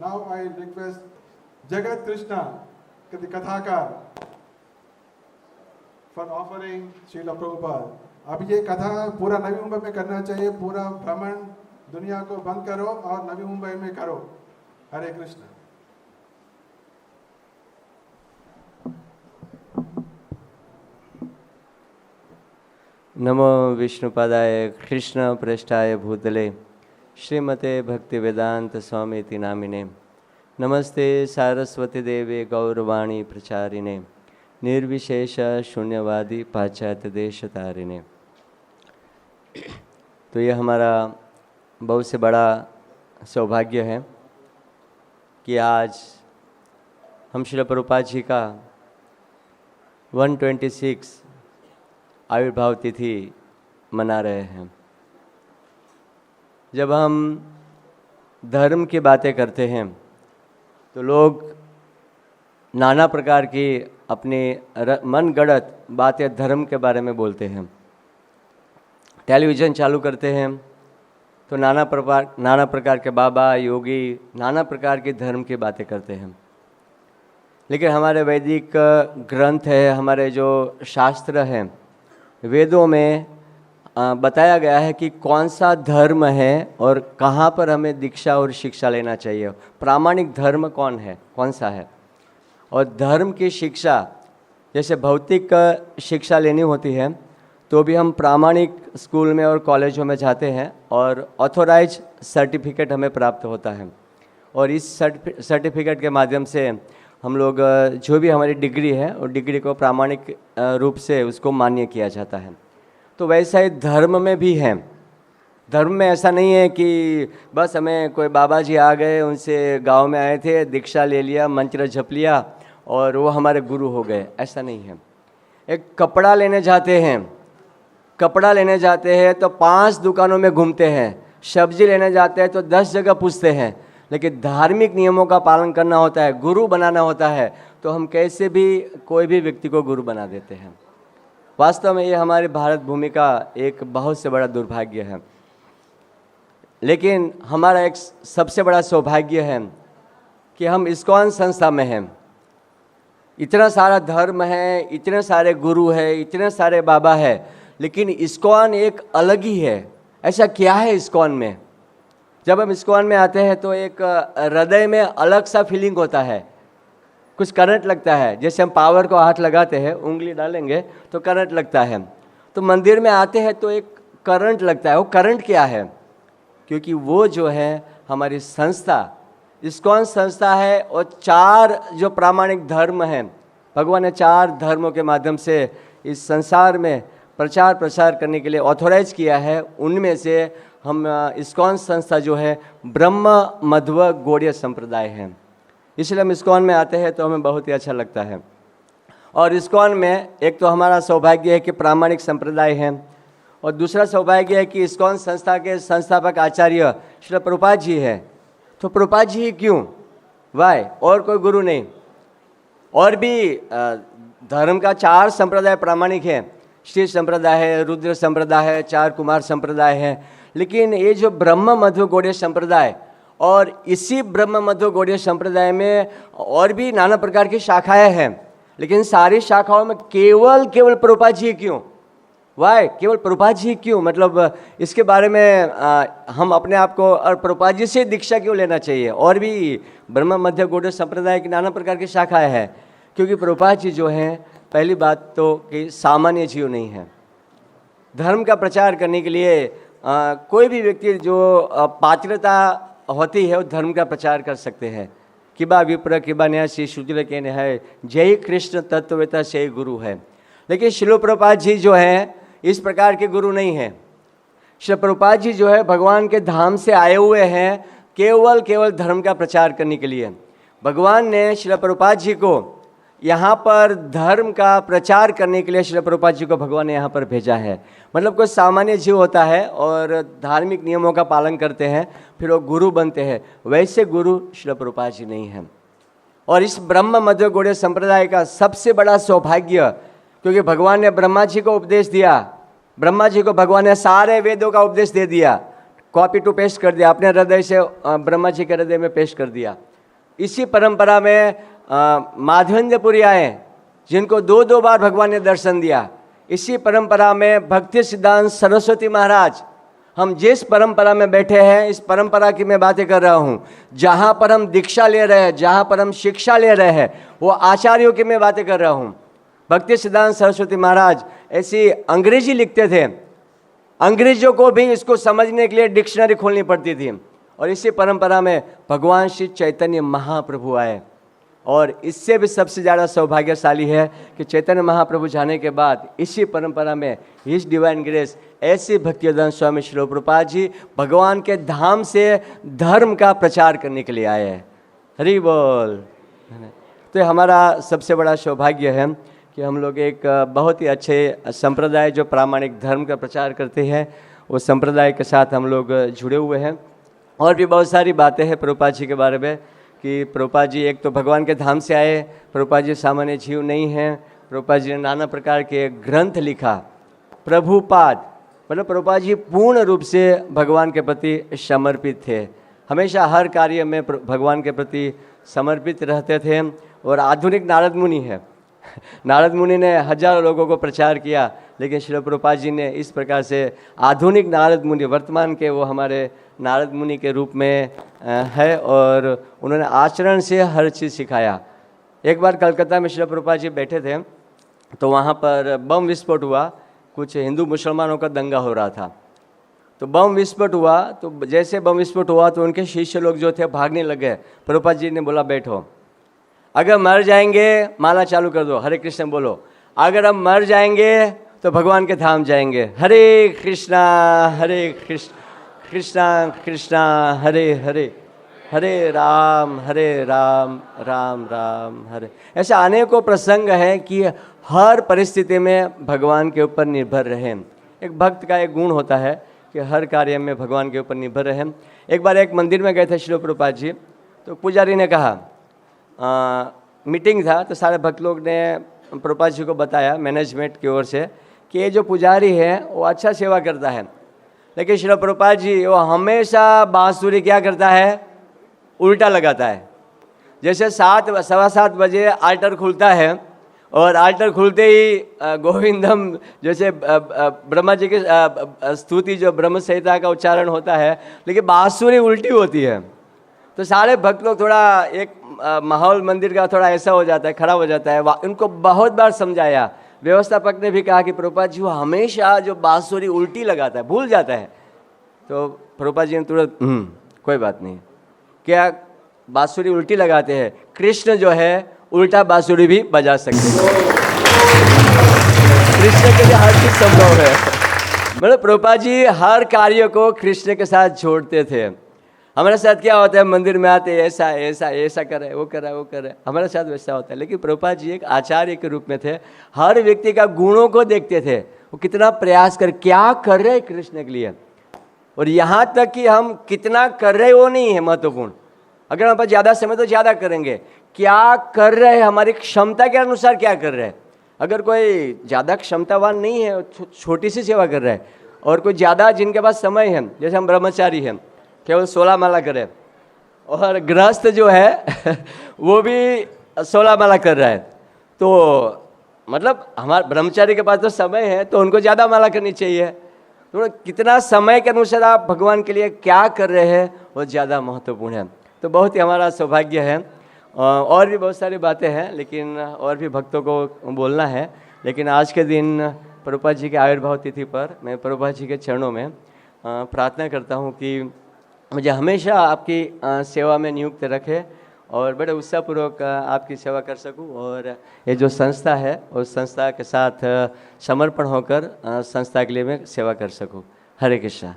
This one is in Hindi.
Now I request Jagat Krishna, the Kathakar, for offering Srila Prabhupada. अब ये कथा पूरा नवी मुंबई में करना चाहिए, पूरा भ्रमण दुनिया को बंद करो और नवी मुंबई में करो। हरे कृष्ण। नमो विष्णुपादाय कृष्ण प्रेष्ठाय भूतले श्रीमते भक्ति वेदांत स्वामीति नामिने नमस्ते सारस्वती देवे गौरवाणी प्रचारिणे निर्विशेष शून्यवादी पाश्चात्य देश तारिणे। तो ये हमारा बहुत से बड़ा सौभाग्य है कि आज हम श्रील प्रभुपाद जी का 126 आविर्भाव तिथि मना रहे हैं। जब हम धर्म की बातें करते हैं तो लोग नाना प्रकार की अपनी मनगढ़ंत बातें धर्म के बारे में बोलते हैं। टेलीविज़न चालू करते हैं तो नाना प्रकार के बाबा योगी नाना प्रकार के धर्म की बातें करते हैं। लेकिन हमारे वैदिक ग्रंथ है, हमारे जो शास्त्र हैं, वेदों में बताया गया है कि कौन सा धर्म है और कहाँ पर हमें दीक्षा और शिक्षा लेना चाहिए। प्रामाणिक धर्म कौन सा है। और धर्म की शिक्षा जैसे भौतिक शिक्षा लेनी होती है तो भी हम प्रामाणिक स्कूल में और कॉलेजों में जाते हैं और ऑथोराइज सर्टिफिकेट हमें प्राप्त होता है। और इस सर्टिफिकेट के माध्यम से हम लोग जो भी हमारी डिग्री है और डिग्री को प्रामाणिक रूप से उसको मान्य किया जाता है। तो वैसा ही धर्म में भी है। धर्म में ऐसा नहीं है कि बस हमें कोई बाबा जी आ गए, उनसे गांव में आए थे, दीक्षा ले लिया, मंत्र जप लिया और वो हमारे गुरु हो गए, ऐसा नहीं है। एक कपड़ा लेने जाते हैं तो 5 दुकानों में घूमते हैं, सब्जी लेने जाते हैं तो 10 जगह पूछते हैं। लेकिन धार्मिक नियमों का पालन करना होता है, गुरु बनाना होता है, तो हम कैसे भी कोई भी व्यक्ति को गुरु बना देते हैं। वास्तव में ये हमारी भारत भूमि का एक बहुत से बड़ा दुर्भाग्य है। लेकिन हमारा एक सबसे बड़ा सौभाग्य है कि हम इस्कॉन संस्था में हैं। इतना सारा धर्म है, इतने सारे गुरु है, इतने सारे बाबा है, लेकिन इस्कॉन एक अलग ही है। ऐसा क्या है इस्कॉन में? जब हम इस्कॉन में आते हैं तो एक हृदय में अलग सा फीलिंग होता है, कुछ करंट लगता है। जैसे हम पावर को हाथ लगाते हैं, उंगली डालेंगे तो करंट लगता है। तो मंदिर में आते हैं तो एक करंट लगता है। वो करंट क्या है? क्योंकि वो जो है हमारी संस्था इस्कॉन संस्था है और 4 जो प्रामाणिक धर्म हैं, भगवान ने 4 धर्मों के माध्यम से इस संसार में प्रचार करने के लिए ऑथोराइज किया है। उनमें से हम इस्कॉन संस्था जो है ब्रह्म मध्व गौड़ीय संप्रदाय है। इसलिए हम इस्कॉन में आते हैं तो हमें बहुत ही अच्छा लगता है। और इस्कॉन में एक तो हमारा सौभाग्य है कि प्रामाणिक संप्रदाय है, और दूसरा सौभाग्य है कि इस्कॉन संस्था के संस्थापक आचार्य श्री प्रभुपाद जी है। तो प्रभुपाद जी क्यों? वाई? और कोई गुरु नहीं। और भी धर्म का 4 संप्रदाय प्रामाणिक है। श्री संप्रदाय है, रुद्र संप्रदाय है, 4 कुमार संप्रदाय है। लेकिन ये जो ब्रह्म मध्व गौड़ीय संप्रदाय, और इसी ब्रह्म मध्व गौड़ीय संप्रदाय में और भी नाना प्रकार की शाखाएं हैं, लेकिन सारी शाखाओं में केवल प्रभुपाद जी क्यों? वाई? केवल प्रभुपाद जी क्यों? मतलब इसके बारे में हम अपने आप को और प्रभुपाद जी से दीक्षा क्यों लेना चाहिए? और भी ब्रह्म मध्य गौड़ीय संप्रदाय की नाना प्रकार की शाखाएं हैं, क्योंकि प्रभुपाद जी जो हैं, पहली बात तो कि सामान्य जीव नहीं है। धर्म का प्रचार करने के लिए कोई भी व्यक्ति जो पात्रता होती है वो धर्म का प्रचार कर सकते हैं। किबा विप्र किबा न्यासी शूद्र के है, जय कृष्ण तत्ववेता से गुरु है। लेकिन श्रील प्रभुपाद जी जो हैं इस प्रकार के गुरु नहीं हैं। श्री प्रभुपाद जी जो है भगवान के धाम से आए हुए हैं केवल धर्म का प्रचार करने के लिए। भगवान ने श्री प्रभुपाद जी को यहाँ पर धर्म का प्रचार करने के लिए श्री प्रभुपाद जी को भगवान ने यहाँ पर भेजा है। मतलब कोई सामान्य जीव होता है और धार्मिक नियमों का पालन करते हैं, फिर वो गुरु बनते हैं, वैसे गुरु श्री प्रभुपाद जी नहीं हैं। और इस ब्रह्म मध्य गौड़ीय संप्रदाय का सबसे बड़ा सौभाग्य, क्योंकि भगवान ने ब्रह्मा जी को उपदेश दिया, ब्रह्मा जी को भगवान ने सारे वेदों का उपदेश दे दिया, कॉपी टू पेस्ट कर दिया, अपने हृदय से ब्रह्मा जी के हृदय में पेश कर दिया। इसी परंपरा में माधवेंद्रपुरी आए, जिनको 2-2 बार भगवान ने दर्शन दिया। इसी परंपरा में भक्ति सिद्धांत सरस्वती महाराज, हम जिस परंपरा में बैठे हैं, इस परंपरा की मैं बातें कर रहा हूँ, जहाँ पर हम दीक्षा ले रहे हैं, जहाँ पर हम शिक्षा ले रहे हैं, वो आचार्यों की मैं बातें कर रहा हूँ। भक्ति सिद्धांत सरस्वती महाराज ऐसी अंग्रेजी लिखते थे, अंग्रेजों को भी इसको समझने के लिए डिक्शनरी खोलनी पड़ती थी। और इसी परंपरा में भगवान श्री चैतन्य महाप्रभु आए, और इससे भी सबसे ज़्यादा सौभाग्यशाली है कि चैतन्य महाप्रभु जाने के बाद इसी परंपरा में हिज डिवाइन ग्रेस ऐसे भक्तिवेदांत स्वामी श्रील प्रभुपाद जी भगवान के धाम से धर्म का प्रचार करने के लिए आए हैं। हरि बोल। तो हमारा सबसे बड़ा सौभाग्य है कि हम लोग एक बहुत ही अच्छे संप्रदाय जो प्रामाणिक धर्म का प्रचार करते हैं, उस संप्रदाय के साथ हम लोग जुड़े हुए हैं। और भी बहुत सारी बातें हैं प्रभुपाद जी के बारे में कि प्रभुपाद जी एक तो भगवान के धाम से आए, प्रभुपाद जी सामान्य जीव नहीं हैं। प्रभुपाद जी ने नाना प्रकार के ग्रंथ लिखा। प्रभुपाद मतलब प्रभुपाद जी पूर्ण रूप से भगवान के प्रति समर्पित थे, हमेशा हर कार्य में भगवान के प्रति समर्पित रहते थे। और आधुनिक नारद मुनि है, नारद मुनि ने हजारों लोगों को प्रचार किया, लेकिन श्रील प्रभुपाद जी ने इस प्रकार से आधुनिक नारद मुनि, वर्तमान के वो हमारे नारद मुनि के रूप में है, और उन्होंने आचरण से हर चीज़ सिखाया। एक बार कलकत्ता में श्रील प्रभुपाद जी बैठे थे, तो वहाँ पर बम विस्फोट हुआ, कुछ हिंदू मुसलमानों का दंगा हो रहा था। तो बम विस्फोट हुआ, तो जैसे बम विस्फोट हुआ तो उनके शिष्य लोग जो थे भागने लगे। प्रभुपाद जी ने बोला बैठो, अगर मर जाएंगे माला चालू कर दो, हरे कृष्ण बोलो, अगर हम मर जाएंगे तो भगवान के धाम जाएंगे। हरे कृष्णा कृष्णा कृष्णा हरे हरे, हरे राम राम राम हरे। ऐसे अनेकों प्रसंग हैं कि हर परिस्थिति में भगवान के ऊपर निर्भर रहें। एक भक्त का एक गुण होता है कि हर कार्य में भगवान के ऊपर निर्भर रहें। एक बार एक मंदिर में गए थे श्रील प्रभुपाद जी, तो पुजारी ने कहा, मीटिंग था, तो सारे भक्त लोग ने प्रभुपाद जी को बताया मैनेजमेंट की ओर से कि ये जो पुजारी है वो अच्छा सेवा करता है, लेकिन श्रील प्रभुपाद जी वो हमेशा बांसुरी क्या करता है, उल्टा लगाता है। जैसे 7-7:15 बजे आल्टर खुलता है, और आल्टर खुलते ही गोविंदम जैसे ब्रह्मा जी की स्तुति जो ब्रह्म संहिता का उच्चारण होता है, लेकिन बांसुरी उल्टी होती है। तो सारे भक्त लोग थोड़ा एक माहौल मंदिर का थोड़ा ऐसा हो जाता है, खराब हो जाता है। उनको बहुत बार समझाया, व्यवस्थापक ने भी कहा कि प्रभुपाद जी वो हमेशा जो बांसुरी उल्टी लगाता है, भूल जाता है। तो प्रभुपाद जी ने तुरंत कोई बात नहीं, क्या बांसुरी उल्टी लगाते हैं, कृष्ण जो है उल्टा बांसुरी भी बजा सकते हैं, कृष्ण के लिए हर चीज संभव है। मतलब प्रभुपाद जी हर कार्य को कृष्ण के साथ जोड़ते थे। हमारे साथ क्या होता है, मंदिर में आते ऐसा ऐसा ऐसा कर रहे हैं, वो कर रहा है, वो कर रहे हैं, हमारे साथ वैसा होता है। लेकिन प्रभुपाद जी एक आचार्य के रूप में थे, हर व्यक्ति का गुणों को देखते थे, वो कितना प्रयास कर क्या कर रहे हैं कृष्ण के लिए, और यहाँ तक कि हम कितना कर रहे वो नहीं है महत्वपूर्ण। अगर हमारे पास ज़्यादा समय तो ज़्यादा करेंगे, क्या कर रहे हैं, हमारी क्षमता के अनुसार क्या कर रहे हैं। अगर कोई ज़्यादा क्षमतावान नहीं है, छोटी सी सेवा कर रहा है, और कोई ज़्यादा जिनके पास समय है, जैसे हम ब्रह्मचारी हैं, केवल 16 माला करें, और गृहस्थ जो है वो भी 16 माला कर रहा है, तो मतलब हमारे ब्रह्मचारी के पास तो समय है, तो उनको ज़्यादा माला करनी चाहिए। तो कितना समय के अनुसार आप भगवान के लिए क्या कर रहे हैं वो ज़्यादा महत्वपूर्ण है। तो बहुत ही हमारा सौभाग्य है। और भी बहुत सारी बातें हैं, लेकिन और भी भक्तों को बोलना है। लेकिन आज के दिन प्रभुपाद जी के आविर्भाव तिथि पर मैं प्रभुपाद जी के चरणों में प्रार्थना करता हूँ कि मुझे हमेशा आपकी सेवा में नियुक्त रखे, और बड़े उत्साहपूर्वक आपकी सेवा कर सकूं, और ये जो संस्था है उस संस्था के साथ समर्पण होकर संस्था के लिए मैं सेवा कर सकूं। हरे कृष्णा।